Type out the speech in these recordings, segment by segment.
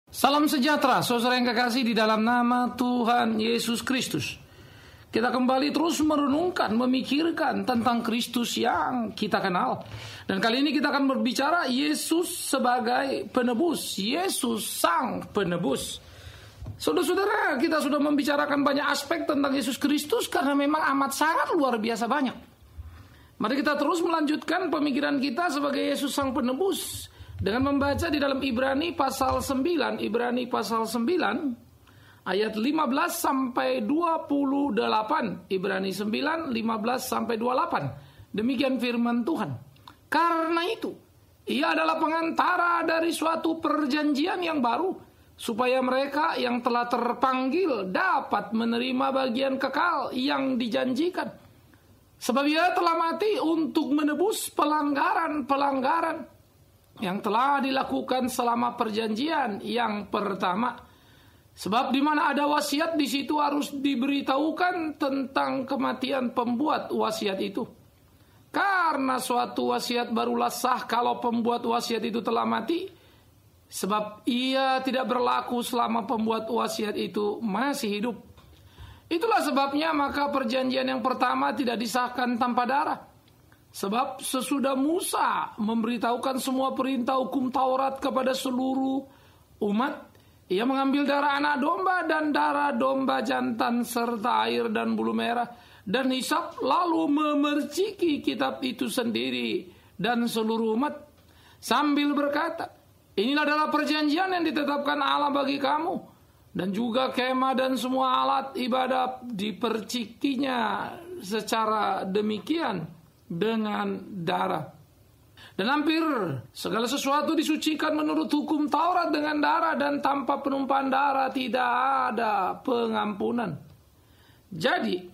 Salam sejahtera, saudara yang kekasih di dalam nama Tuhan Yesus Kristus. Kita kembali terus merenungkan, memikirkan tentang Kristus yang kita kenal. Dan kali ini kita akan berbicara Yesus sebagai penebus, Yesus sang penebus. Saudara-saudara, kita sudah membicarakan banyak aspek tentang Yesus Kristus karena memang amat sangat luar biasa banyak. Mari kita terus melanjutkan pemikiran kita sebagai Yesus sang penebus dengan membaca di dalam Ibrani pasal 9, ayat 15 sampai 28. Ibrani 9, 15 sampai 28. Demikian firman Tuhan. Karena itu, ia adalah pengantara dari suatu perjanjian yang baru, supaya mereka yang telah terpanggil dapat menerima bagian kekal yang dijanjikan. Sebab ia telah mati untuk menebus pelanggaran-pelanggaran yang telah dilakukan selama perjanjian yang pertama. Sebab di mana ada wasiat, di situ harus diberitahukan tentang kematian pembuat wasiat itu. Karena suatu wasiat barulah sah kalau pembuat wasiat itu telah mati. Sebab ia tidak berlaku selama pembuat wasiat itu masih hidup. Itulah sebabnya maka perjanjian yang pertama tidak disahkan tanpa darah. Sebab sesudah Musa memberitahukan semua perintah hukum Taurat kepada seluruh umat, ia mengambil darah anak domba dan darah domba jantan serta air dan bulu merah dan hisap, lalu memerciki kitab itu sendiri dan seluruh umat sambil berkata, inilah adalah perjanjian yang ditetapkan Allah bagi kamu, dan juga kemah dan semua alat ibadah dipercikinya secara demikian dengan darah. Dan hampir segala sesuatu disucikan menurut hukum Taurat dengan darah, dan tanpa penumpahan darah tidak ada pengampunan. Jadi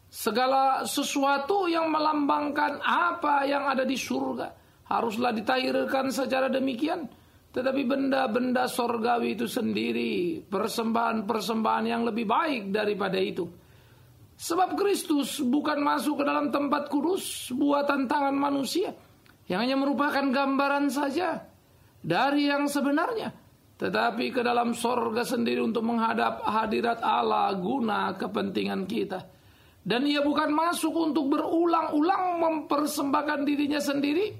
segala sesuatu yang melambangkan apa yang ada di surga haruslah ditahirkan secara demikian. Tetapi benda-benda sorgawi itu sendiri persembahan-persembahan yang lebih baik daripada itu. Sebab Kristus bukan masuk ke dalam tempat kudus buatan tangan manusia, yang hanya merupakan gambaran saja dari yang sebenarnya, tetapi ke dalam sorga sendiri untuk menghadap hadirat Allah guna kepentingan kita. Dan ia bukan masuk untuk berulang-ulang mempersembahkan dirinya sendiri,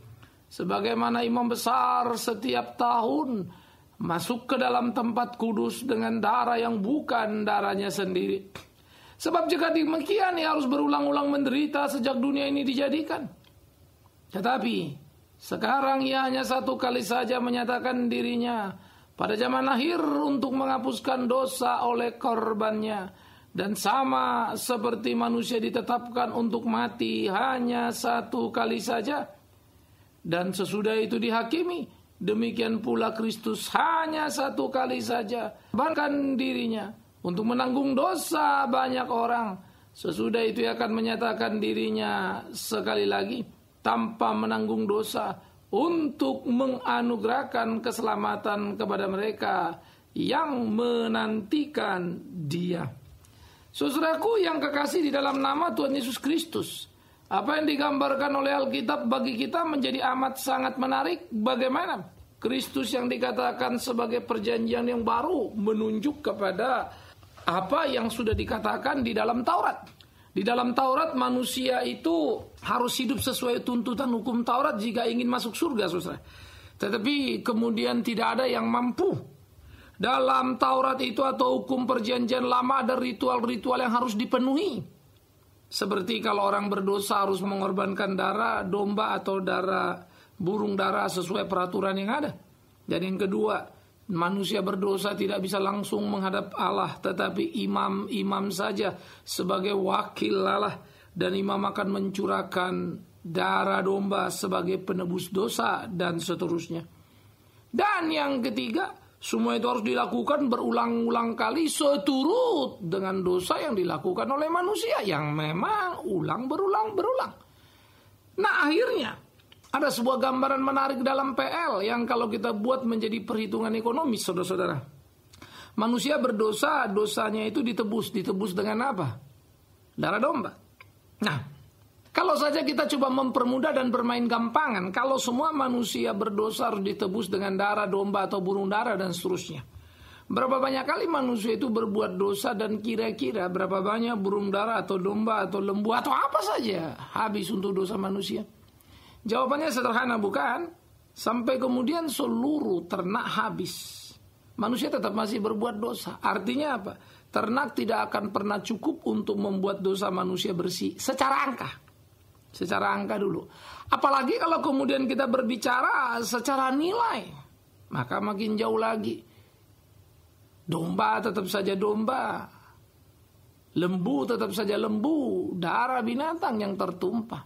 sebagaimana imam besar setiap tahun masuk ke dalam tempat kudus dengan darah yang bukan darahnya sendiri. Sebab jika demikian, ia harus berulang-ulang menderita sejak dunia ini dijadikan. Tetapi sekarang ia hanya satu kali saja menyatakan dirinya pada zaman akhir untuk menghapuskan dosa oleh korbannya. Dan sama seperti manusia ditetapkan untuk mati hanya satu kali saja, dan sesudah itu dihakimi, demikian pula Kristus hanya satu kali saja bahkan dirinya untuk menanggung dosa banyak orang. Sesudah itu ia akan menyatakan dirinya sekali lagi tanpa menanggung dosa untuk menganugerahkan keselamatan kepada mereka yang menantikan Dia. Saudaraku yang kekasih di dalam nama Tuhan Yesus Kristus, apa yang digambarkan oleh Alkitab bagi kita menjadi amat sangat menarik. Bagaimana Kristus yang dikatakan sebagai perjanjian yang baru menunjuk kepada apa yang sudah dikatakan di dalam Taurat. Di dalam Taurat manusia itu harus hidup sesuai tuntutan hukum Taurat jika ingin masuk surga, saudara. Tetapi kemudian tidak ada yang mampu. Dalam Taurat itu atau hukum perjanjian lama ada ritual-ritual yang harus dipenuhi. Seperti kalau orang berdosa harus mengorbankan darah domba atau darah burung darah sesuai peraturan yang ada. Dan yang kedua, manusia berdosa tidak bisa langsung menghadap Allah, tetapi imam saja sebagai wakil Allah, dan imam akan mencurahkan darah domba sebagai penebus dosa dan seterusnya. Dan yang ketiga, semua itu harus dilakukan berulang-ulang kali seturut dengan dosa yang dilakukan oleh manusia yang memang berulang. Nah, akhirnya ada sebuah gambaran menarik dalam PL yang kalau kita buat menjadi perhitungan ekonomis, saudara-saudara. Manusia berdosa, dosanya itu ditebus dengan apa? Darah domba. Nah, Kalau saja kita coba mempermudah dan bermain gampangan, kalau semua manusia berdosa harus ditebus dengan darah domba atau burung dara dan seterusnya. Berapa banyak kali manusia itu berbuat dosa dan kira-kira berapa banyak burung dara atau domba atau lembu atau apa saja habis untuk dosa manusia? Jawabannya sederhana, bukan? Sampai kemudian seluruh ternak habis. Manusia tetap masih berbuat dosa. Artinya apa? Ternak tidak akan pernah cukup untuk membuat dosa manusia bersih secara angka. Secara angka dulu. Apalagi kalau kemudian kita berbicara secara nilai, maka makin jauh lagi. Domba tetap saja domba, lembu tetap saja lembu, darah binatang yang tertumpah.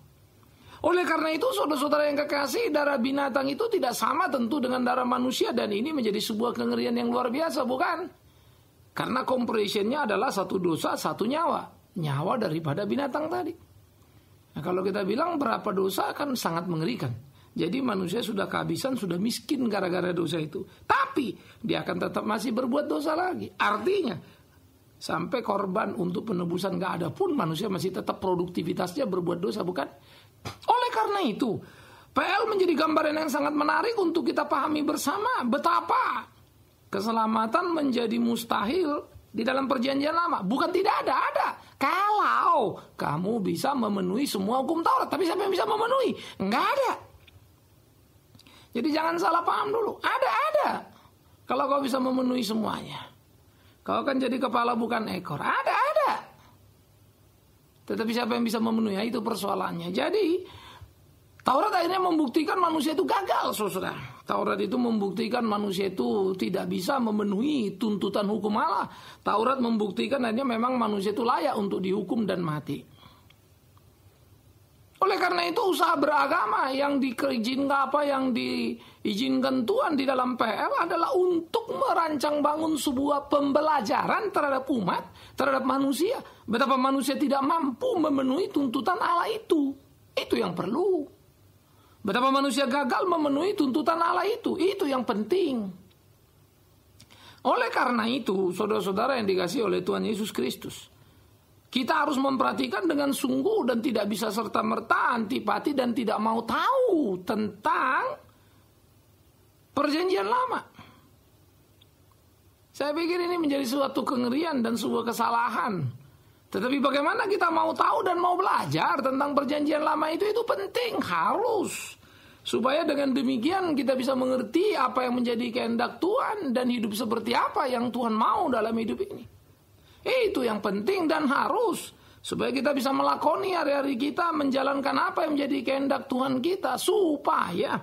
Oleh karena itu, saudara-saudara yang kekasih, darah binatang itu tidak sama tentu dengan darah manusia, dan ini menjadi sebuah kengerian yang luar biasa, bukan? Karena comparison-nya adalah satu dosa, satu nyawa. Nyawa daripada binatang tadi. Nah, kalau kita bilang berapa dosa kan sangat mengerikan. Jadi manusia sudah kehabisan, sudah miskin gara-gara dosa itu. Tapi dia akan tetap masih berbuat dosa lagi. Artinya sampai korban untuk penebusan gak ada pun manusia masih tetap produktivitasnya berbuat dosa, bukan? Oleh karena itu, PL menjadi gambaran yang sangat menarik untuk kita pahami bersama betapa keselamatan menjadi mustahil di dalam perjanjian lama. Bukan tidak ada. Kalau kamu bisa memenuhi semua hukum Taurat. Tapi siapa yang bisa memenuhi? Enggak ada. Jadi jangan salah paham dulu. Ada. Kalau kau bisa memenuhi semuanya, kau akan jadi kepala bukan ekor. Ada. Tetapi siapa yang bisa memenuhi? Itu persoalannya. Jadi Taurat akhirnya membuktikan manusia itu gagal, saudara. Taurat itu membuktikan manusia itu tidak bisa memenuhi tuntutan hukum Allah. Taurat membuktikan akhirnya memang manusia itu layak untuk dihukum dan mati. Oleh karena itu usaha beragama yang diizinkan Tuhan di dalam PL adalah untuk merancang bangun sebuah pembelajaran terhadap umat, terhadap manusia. Betapa manusia tidak mampu memenuhi tuntutan Allah itu. Itu yang perlu. Betapa manusia gagal memenuhi tuntutan Allah itu yang penting. Oleh karena itu, saudara-saudara yang dikasihi oleh Tuhan Yesus Kristus, kita harus memperhatikan dengan sungguh dan tidak bisa serta-merta antipati dan tidak mau tahu tentang perjanjian lama. Saya pikir ini menjadi suatu kengerian dan sebuah kesalahan. Tetapi bagaimana kita mau tahu dan mau belajar tentang perjanjian lama itu penting, harus. Supaya dengan demikian kita bisa mengerti apa yang menjadi kehendak Tuhan dan hidup seperti apa yang Tuhan mau dalam hidup ini. Itu yang penting dan harus. Supaya kita bisa melakoni hari-hari kita, menjalankan apa yang menjadi kehendak Tuhan kita. Supaya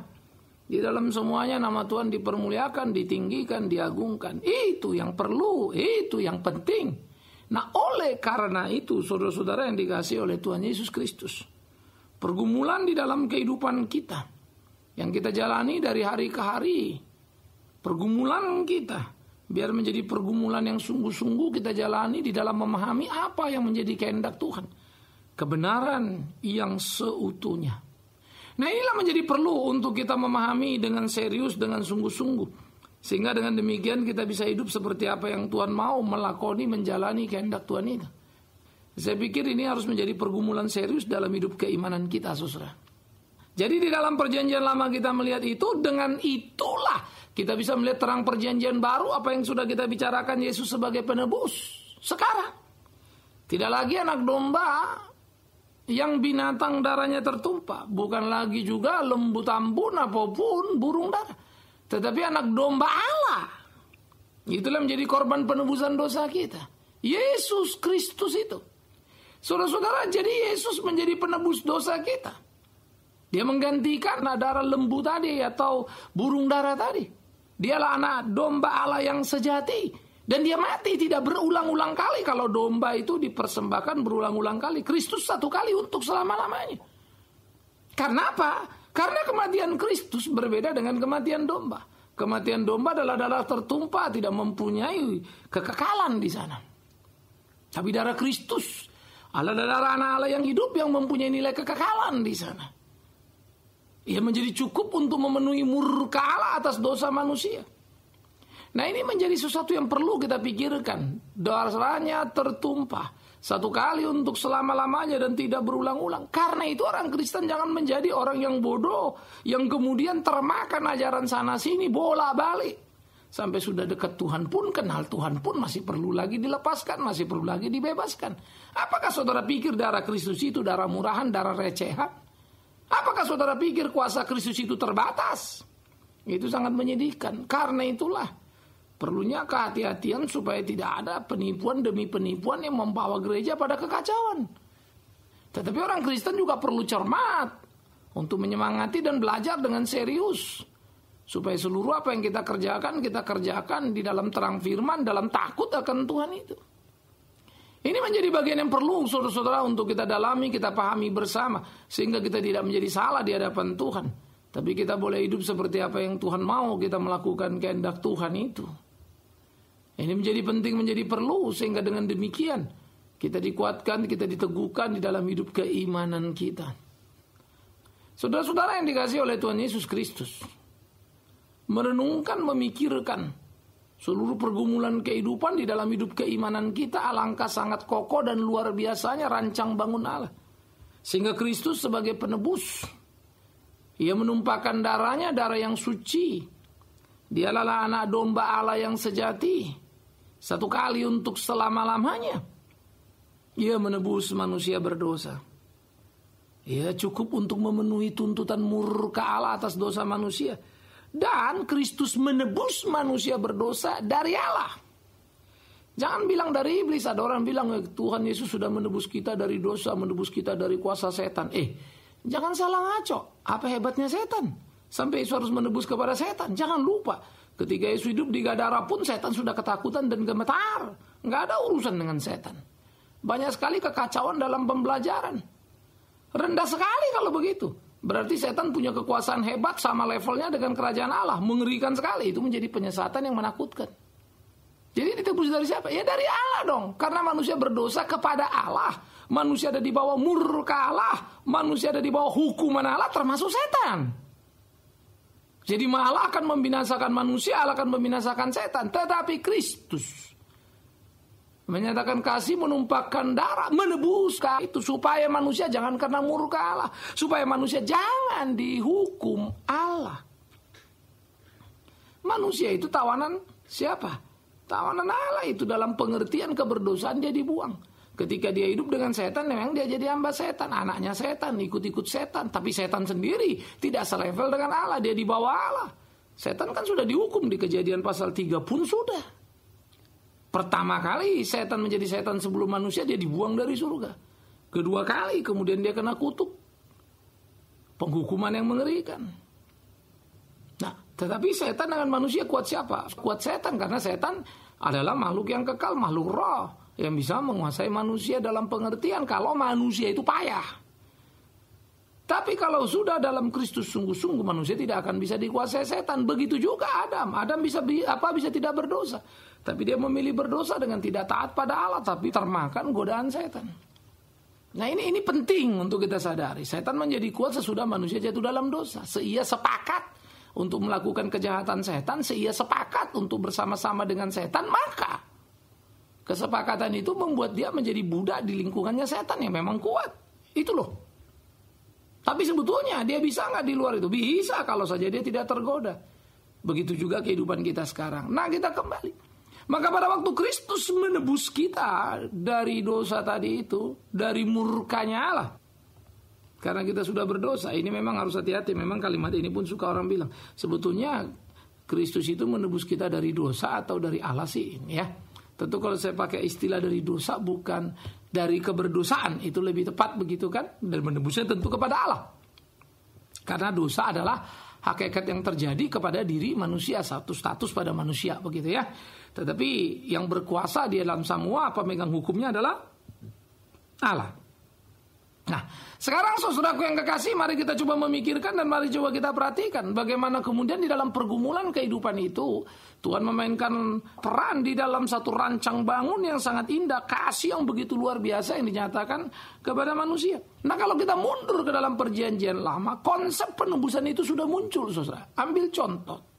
di dalam semuanya nama Tuhan dipermuliakan, ditinggikan, diagungkan. Itu yang perlu, itu yang penting. Nah, oleh karena itu, saudara-saudara yang dikasihi oleh Tuhan Yesus Kristus, pergumulan di dalam kehidupan kita yang kita jalani dari hari ke hari, pergumulan kita biar menjadi pergumulan yang sungguh-sungguh kita jalani di dalam memahami apa yang menjadi kehendak Tuhan, kebenaran yang seutuhnya. Nah, inilah menjadi perlu untuk kita memahami dengan serius, dengan sungguh-sungguh. Sehingga dengan demikian kita bisa hidup seperti apa yang Tuhan mau, melakoni, menjalani kehendak Tuhan itu. Saya pikir ini harus menjadi pergumulan serius dalam hidup keimanan kita, saudara. Jadi di dalam perjanjian lama kita melihat itu, dengan itulah kita bisa melihat terang perjanjian baru, apa yang sudah kita bicarakan Yesus sebagai penebus. Sekarang, tidak lagi anak domba yang binatang darahnya tertumpah, bukan lagi juga lembu tambun apapun burung dara. Tetapi anak domba Allah. Itulah menjadi korban penebusan dosa kita. Yesus Kristus itu. Saudara-saudara, jadi Yesus menjadi penebus dosa kita. Dia menggantikan darah lembu tadi atau burung dara tadi. Dialah anak domba Allah yang sejati. Dan dia mati tidak berulang-ulang kali. Kalau domba itu dipersembahkan berulang-ulang kali. Kristus satu kali untuk selama-lamanya. Karena apa? Karena kematian Kristus berbeda dengan kematian domba. Kematian domba adalah darah tertumpah, tidak mempunyai kekekalan di sana. Tapi darah Kristus adalah darah anak Allah yang hidup yang mempunyai nilai kekekalan di sana. Ia menjadi cukup untuk memenuhi murka Allah atas dosa manusia. Nah, ini menjadi sesuatu yang perlu kita pikirkan. Darahnya tertumpah satu kali untuk selama-lamanya dan tidak berulang-ulang. Karena itu orang Kristen jangan menjadi orang yang bodoh, yang kemudian termakan ajaran sana sini, bolak-balik. Sampai sudah dekat Tuhan pun, kenal Tuhan pun masih perlu lagi dilepaskan, masih perlu lagi dibebaskan. Apakah saudara pikir darah Kristus itu darah murahan, darah recehan? Apakah saudara pikir kuasa Kristus itu terbatas? Itu sangat menyedihkan. Karena itulah perlunya kehati-hatian supaya tidak ada penipuan demi penipuan yang membawa gereja pada kekacauan. Tetapi orang Kristen juga perlu cermat untuk menyemangati dan belajar dengan serius. Supaya seluruh apa yang kita kerjakan di dalam terang firman, dalam takut akan Tuhan itu. Ini menjadi bagian yang perlu saudara-saudara untuk kita dalami, kita pahami bersama. Sehingga kita tidak menjadi salah di hadapan Tuhan. Tapi kita boleh hidup seperti apa yang Tuhan mau, kita melakukan kehendak Tuhan itu. Ini menjadi penting, menjadi perlu. Sehingga dengan demikian kita dikuatkan, kita diteguhkan di dalam hidup keimanan kita. Saudara-saudara yang dikasihi oleh Tuhan Yesus Kristus, merenungkan, memikirkan seluruh pergumulan kehidupan di dalam hidup keimanan kita, alangkah sangat kokoh dan luar biasanya rancang bangun Allah. Sehingga Kristus sebagai penebus, Ia menumpahkan darahnya, darah yang suci. Dialah anak domba Allah yang sejati, satu kali untuk selama-lamanya. Ia menebus manusia berdosa. Ia cukup untuk memenuhi tuntutan murka Allah atas dosa manusia. Dan Kristus menebus manusia berdosa dari Allah. Jangan bilang dari iblis. Ada orang bilang Tuhan Yesus sudah menebus kita dari dosa, menebus kita dari kuasa setan. Jangan salah ngaco. Apa hebatnya setan? Sampai Yesus harus menebus kepada setan. Jangan lupa, ketika Yesus hidup di Gadara pun setan sudah ketakutan dan gemetar. Nggak ada urusan dengan setan. Banyak sekali kekacauan dalam pembelajaran. Rendah sekali kalau begitu. Berarti setan punya kekuasaan hebat sama levelnya dengan kerajaan Allah. Mengerikan sekali. Itu menjadi penyesatan yang menakutkan. Jadi ditebus dari siapa? Ya dari Allah dong. Karena manusia berdosa kepada Allah. Manusia ada di bawah murka Allah. Manusia ada di bawah hukuman Allah, termasuk setan. Jadi Allah akan membinasakan manusia, Allah akan membinasakan setan. Tetapi Kristus menyatakan kasih, menumpahkan darah, menebus itu supaya manusia jangan kena murka Allah, supaya manusia jangan dihukum Allah. Manusia itu tawanan siapa? Tawanan Allah. Itu dalam pengertian keberdosaan dia dibuang. Ketika dia hidup dengan setan, memang dia jadi hamba setan, anaknya setan, ikut-ikut setan. Tapi setan sendiri tidak selevel dengan Allah, dia di bawah Allah. Setan kan sudah dihukum di Kejadian pasal 3 pun sudah. Pertama kali setan menjadi setan sebelum manusia, dia dibuang dari surga. Kedua kali kemudian dia kena kutuk. Penghukuman yang mengerikan. Nah, tetapi setan dengan manusia kuat siapa? Kuat setan, karena setan adalah makhluk yang kekal, makhluk roh, yang bisa menguasai manusia dalam pengertian kalau manusia itu payah. Tapi kalau sudah dalam Kristus sungguh-sungguh, manusia tidak akan bisa dikuasai setan. Begitu juga Adam. Adam bisa tidak berdosa. Tapi dia memilih berdosa dengan tidak taat pada Allah, tapi termakan godaan setan. Nah ini penting untuk kita sadari. Setan menjadi kuat sesudah manusia jatuh dalam dosa. Seia sepakat untuk melakukan kejahatan setan, seia sepakat untuk bersama-sama dengan setan, maka kesepakatan itu membuat dia menjadi budak di lingkungannya setan yang memang kuat. Itu loh. Tapi sebetulnya dia bisa nggak di luar itu? Bisa kalau saja dia tidak tergoda. Begitu juga kehidupan kita sekarang. Nah kita kembali. Maka pada waktu Kristus menebus kita dari dosa tadi itu, dari murkanya Allah. Karena kita sudah berdosa. Ini memang harus hati-hati. Memang kalimat ini pun suka orang bilang. Sebetulnya Kristus itu menebus kita dari dosa atau dari Allah sih, ya. Tentu kalau saya pakai istilah dari dosa, bukan dari keberdosaan, itu lebih tepat begitu kan? Dan menebusnya tentu kepada Allah. Karena dosa adalah hakikat yang terjadi kepada diri manusia, satu status pada manusia begitu ya. Tetapi yang berkuasa di dalam semua pemegang hukumnya adalah Allah. Nah, sekarang saudaraku yang kekasih, mari kita coba memikirkan dan mari coba kita perhatikan bagaimana kemudian di dalam pergumulan kehidupan itu Tuhan memainkan peran di dalam satu rancang bangun yang sangat indah, kasih yang begitu luar biasa yang dinyatakan kepada manusia. Nah, kalau kita mundur ke dalam perjanjian lama, konsep penebusan itu sudah muncul, saudara. Ambil contoh.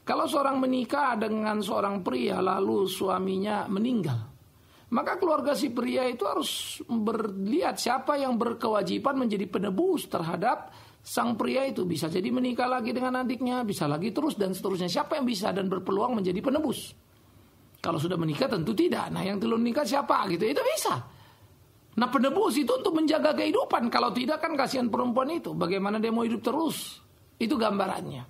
Kalau seorang menikah dengan seorang pria lalu suaminya meninggal, Maka keluarga si pria itu harus berlihat siapa yang berkewajiban menjadi penebus terhadap sang pria itu. Bisa jadi menikah lagi dengan adiknya, bisa lagi terus dan seterusnya. Siapa yang bisa dan berpeluang menjadi penebus? Kalau sudah menikah tentu tidak. Nah yang belum nikah siapa gitu? Itu bisa. Nah penebus itu untuk menjaga kehidupan. Kalau tidak kan kasihan perempuan itu. Bagaimana dia mau hidup terus? Itu gambarannya.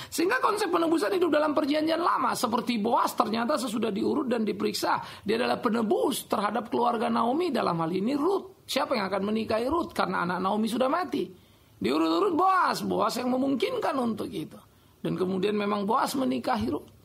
Sehingga konsep penebusan hidup dalam perjanjian lama. Seperti Boas ternyata sesudah diurut dan diperiksa. Dia adalah penebus terhadap keluarga Naomi. Dalam hal ini Ruth. Siapa yang akan menikahi Ruth? Karena anak Naomi sudah mati. Diurut-urut Boas. Boas yang memungkinkan untuk itu. Dan kemudian memang Boas menikahi Ruth.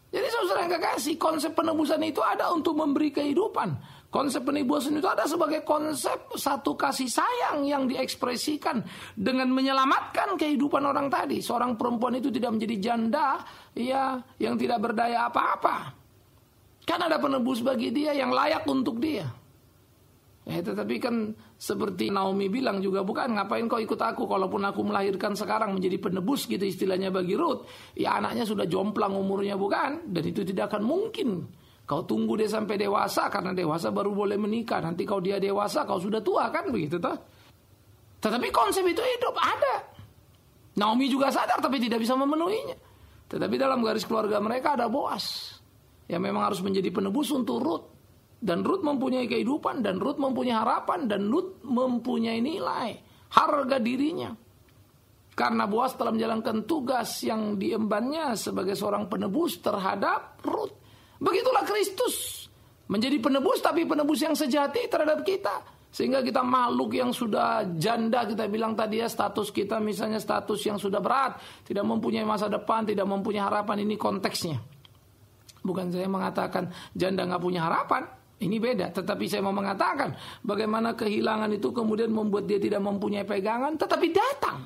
Jadi saudara yang kekasih, konsep penebusan itu ada untuk memberi kehidupan. Konsep penebusan itu ada sebagai konsep satu kasih sayang yang diekspresikan dengan menyelamatkan kehidupan orang tadi. Seorang perempuan itu tidak menjadi janda ya yang tidak berdaya apa-apa. Kan ada penebus bagi dia yang layak untuk dia. Ya, tetapi kan seperti Naomi bilang juga, bukan ngapain kau ikut aku, kalaupun aku melahirkan sekarang menjadi penebus gitu istilahnya bagi Ruth, ya anaknya sudah jomplang umurnya, bukan, dan itu tidak akan mungkin. Kau tunggu dia sampai dewasa, karena dewasa baru boleh menikah, nanti kalau dia dewasa kau sudah tua, kan begitu toh. Tetapi konsep itu hidup ada. Naomi juga sadar tapi tidak bisa memenuhinya. Tetapi dalam garis keluarga mereka ada Boas yang memang harus menjadi penebus untuk Ruth. Dan Ruth mempunyai kehidupan, dan Ruth mempunyai harapan, dan Ruth mempunyai nilai, harga dirinya. Karena Boas telah menjalankan tugas yang diembannya sebagai seorang penebus terhadap Ruth. Begitulah Kristus. Menjadi penebus, tapi penebus yang sejati terhadap kita. Sehingga kita makhluk yang sudah janda, kita bilang tadi ya, status kita misalnya status yang sudah berat, tidak mempunyai masa depan, tidak mempunyai harapan, ini konteksnya. Bukan saya mengatakan janda nggak punya harapan. Ini beda, tetapi saya mau mengatakan bagaimana kehilangan itu kemudian membuat dia tidak mempunyai pegangan, tetapi datang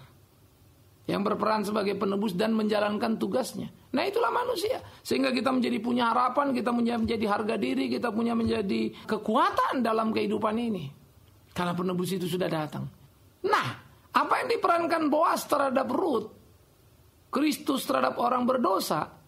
yang berperan sebagai penebus dan menjalankan tugasnya. Nah itulah manusia, sehingga kita menjadi punya harapan, kita menjadi harga diri, kita punya menjadi kekuatan dalam kehidupan ini. Karena penebus itu sudah datang. Nah, apa yang diperankan Boas terhadap Ruth, Kristus terhadap orang berdosa,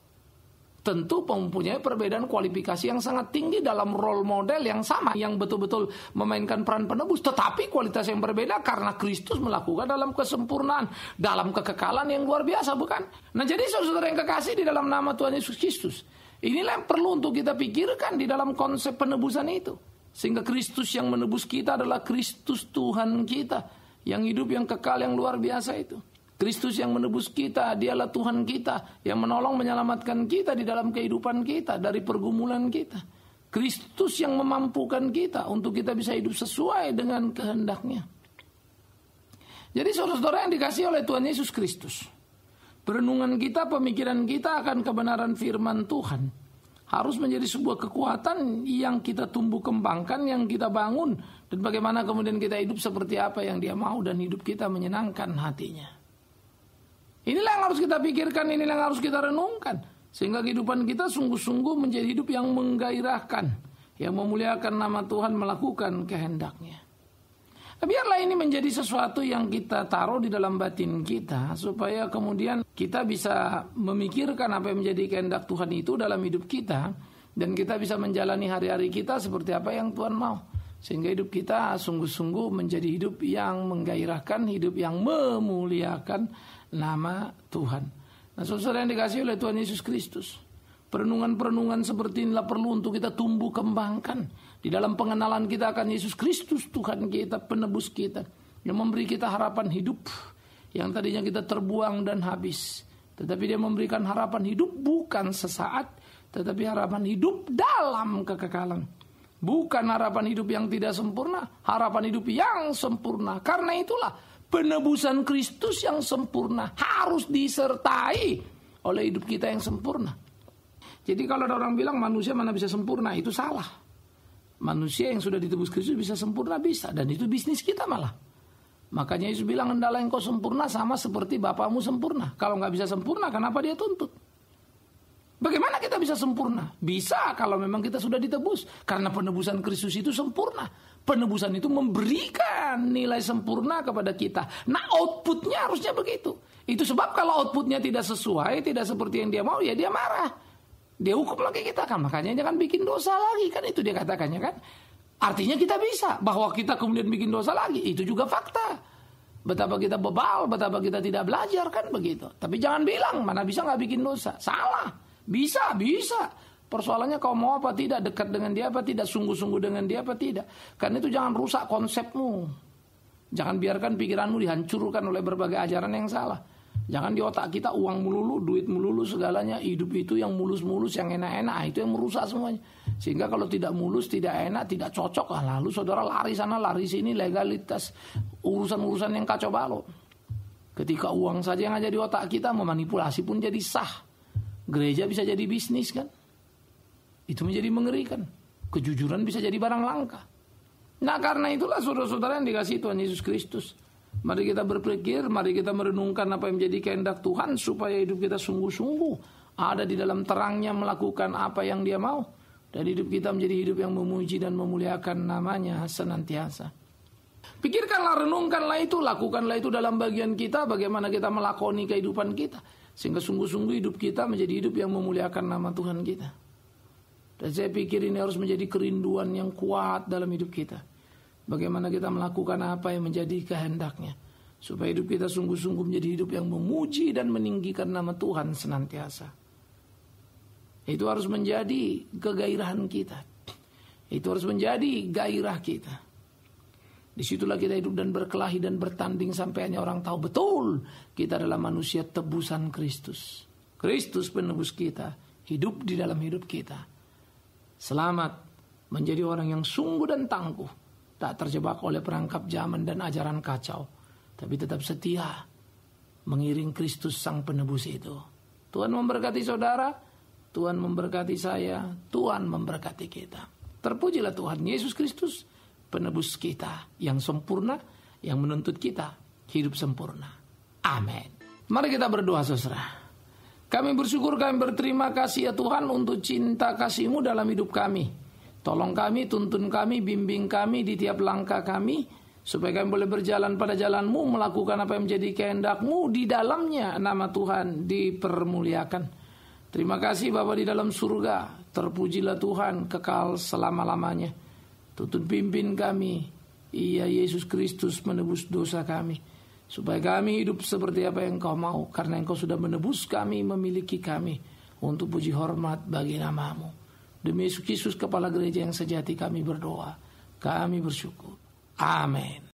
tentu mempunyai perbedaan kualifikasi yang sangat tinggi dalam role model yang sama, yang betul-betul memainkan peran penebus, tetapi kualitas yang berbeda karena Kristus melakukan dalam kesempurnaan, dalam kekekalan yang luar biasa, bukan? Nah jadi saudara yang kekasih di dalam nama Tuhan Yesus Kristus, inilah yang perlu untuk kita pikirkan di dalam konsep penebusan itu. Sehingga Kristus yang menebus kita adalah Kristus Tuhan kita, yang hidup, yang kekal, yang luar biasa itu. Kristus yang menebus kita, dialah Tuhan kita yang menolong menyelamatkan kita di dalam kehidupan kita dari pergumulan kita. Kristus yang memampukan kita untuk kita bisa hidup sesuai dengan kehendaknya. Jadi saudara-saudara yang dikasihi oleh Tuhan Yesus Kristus, perenungan kita, pemikiran kita akan kebenaran firman Tuhan harus menjadi sebuah kekuatan yang kita tumbuh kembangkan, yang kita bangun, dan bagaimana kemudian kita hidup seperti apa yang Dia mau dan hidup kita menyenangkan hatinya. Inilah yang harus kita pikirkan, inilah yang harus kita renungkan. Sehingga kehidupan kita sungguh-sungguh menjadi hidup yang menggairahkan, yang memuliakan nama Tuhan, melakukan kehendaknya. Biarlah ini menjadi sesuatu yang kita taruh di dalam batin kita, supaya kemudian kita bisa memikirkan apa yang menjadi kehendak Tuhan itu dalam hidup kita, dan kita bisa menjalani hari-hari kita seperti apa yang Tuhan mau. Sehingga hidup kita sungguh-sungguh menjadi hidup yang menggairahkan, hidup yang memuliakan nama Tuhan. Nah saudara yang dikasihi oleh Tuhan Yesus Kristus, perenungan-perenungan seperti inilah perlu untuk kita tumbuh kembangkan di dalam pengenalan kita akan Yesus Kristus Tuhan kita, penebus kita, yang memberi kita harapan hidup yang tadinya kita terbuang dan habis, tetapi Dia memberikan harapan hidup bukan sesaat, tetapi harapan hidup dalam kekekalan. Bukan harapan hidup yang tidak sempurna, harapan hidup yang sempurna. Karena itulah penebusan Kristus yang sempurna harus disertai oleh hidup kita yang sempurna. Jadi kalau ada orang bilang manusia mana bisa sempurna, itu salah. Manusia yang sudah ditebus Kristus bisa sempurna, bisa. Dan itu bisnis kita malah. Makanya Yesus bilang, hendaklah engkau sempurna sama seperti Bapamu sempurna. Kalau nggak bisa sempurna, kenapa Dia tuntut? Bagaimana kita bisa sempurna? Bisa kalau memang kita sudah ditebus. Karena penebusan Kristus itu sempurna. Penebusan itu memberikan nilai sempurna kepada kita. Nah outputnya harusnya begitu. Itu sebab kalau outputnya tidak sesuai, tidak seperti yang Dia mau, ya Dia marah. Dia hukum lagi kita kan, makanya jangan bikin dosa lagi kan, itu dia katakannya kan. Artinya kita bisa, bahwa kita kemudian bikin dosa lagi, itu juga fakta. Betapa kita bebal, betapa kita tidak belajar kan begitu. Tapi jangan bilang mana bisa nggak bikin dosa, salah. Bisa. Persoalannya kau mau apa tidak, dekat dengan dia apa tidak, sungguh-sungguh dengan dia apa tidak. Karena itu jangan rusak konsepmu. Jangan biarkan pikiranmu dihancurkan oleh berbagai ajaran yang salah. Jangan di otak kita uang melulu, duit melulu, segalanya. Hidup itu yang mulus-mulus, yang enak-enak, itu yang merusak semuanya. Sehingga kalau tidak mulus, tidak enak, tidak cocok, lalu saudara lari sana, lari sini, legalitas, urusan-urusan yang kacau balau. Ketika uang saja yang ada di otak kita, memanipulasi pun jadi sah. Gereja bisa jadi bisnis kan. Itu menjadi mengerikan. Kejujuran bisa jadi barang langka. Nah karena itulah saudara-saudara yang dikasihi Tuhan Yesus Kristus, mari kita berpikir, mari kita merenungkan apa yang menjadi kehendak Tuhan, supaya hidup kita sungguh-sungguh ada di dalam terangnya, melakukan apa yang Dia mau, dan hidup kita menjadi hidup yang memuji dan memuliakan namanya senantiasa. Pikirkanlah, renungkanlah itu, lakukanlah itu dalam bagian kita, bagaimana kita melakoni kehidupan kita, sehingga sungguh-sungguh hidup kita menjadi hidup yang memuliakan nama Tuhan kita. Dan saya pikir ini harus menjadi kerinduan yang kuat dalam hidup kita. Bagaimana kita melakukan apa yang menjadi kehendaknya, supaya hidup kita sungguh-sungguh menjadi hidup yang memuji dan meninggikan nama Tuhan senantiasa. Itu harus menjadi kegairahan kita. Itu harus menjadi gairah kita. Disitulah kita hidup dan berkelahi dan bertanding sampai hanya orang tahu betul kita adalah manusia tebusan Kristus. Kristus penebus kita, hidup di dalam hidup kita. Selamat menjadi orang yang sungguh dan tangguh, tak terjebak oleh perangkap zaman dan ajaran kacau, tapi tetap setia mengiring Kristus sang penebus itu. Tuhan memberkati saudara, Tuhan memberkati saya, Tuhan memberkati kita. Terpujilah Tuhan Yesus Kristus, penebus kita yang sempurna, yang menuntut kita hidup sempurna. Amin. Mari kita berdoa saudara. Kami bersyukur, kami berterima kasih ya Tuhan untuk cinta kasih-Mu dalam hidup kami. Tolong kami, tuntun kami, bimbing kami di tiap langkah kami, supaya kami boleh berjalan pada jalan-Mu, melakukan apa yang menjadi kehendak-Mu, di dalamnya nama Tuhan dipermuliakan. Terima kasih Bapa di dalam surga, terpujilah Tuhan kekal selama-lamanya. Tuntun pimpin kami, iya Yesus Kristus menebus dosa kami, supaya kami hidup seperti apa yang Kau mau, karena Engkau sudah menebus kami, memiliki kami, untuk puji hormat bagi nama-Mu. Demi Yesus Kristus Kepala Gereja yang sejati kami berdoa, kami bersyukur. Amin.